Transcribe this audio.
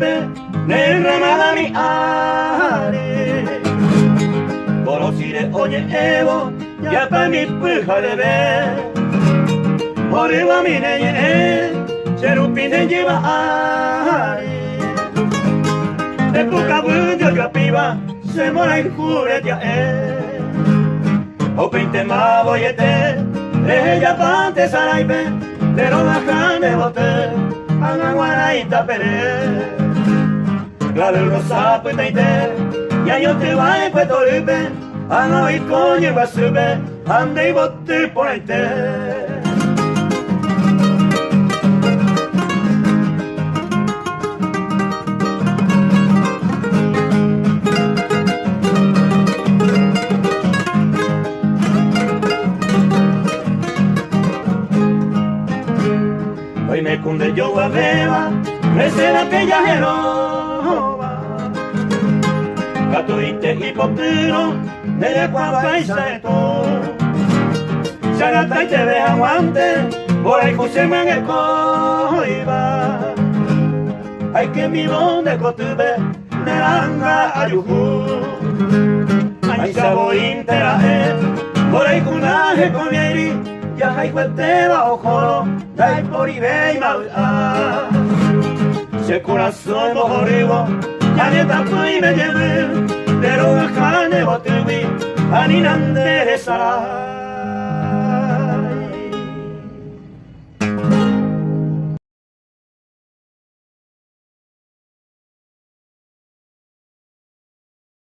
pe ne ramadani ari Borosire oye evo ya pa mi puja de ver Oriwa mi ne ye cherupi ne lleva ari Epuka buja kapiba se mora in jure ya O pinte ma boyete ella pante saraibe pero bajane bote Anaguaraita pere Clave el rosa pues taite Ya yo te va en Puerto Rico Ano y coño va a subir Ande y bote por ahí Hoy me cunde yo a beba, crece la bella jeroba. Gato y potero, me de cuapa y saeto. Chagata y te deja guante, por ahí José me en el coiba. Ay que mi bonde cotube, neranga ayujú. Ay sabo intera por ahí cunaje con mieri. Ya hay cueteba ojoro, dai por ibei malá. Se corazón mojorigo, ya ne tapui me lleve, pero gajane botewi, aninande de sara.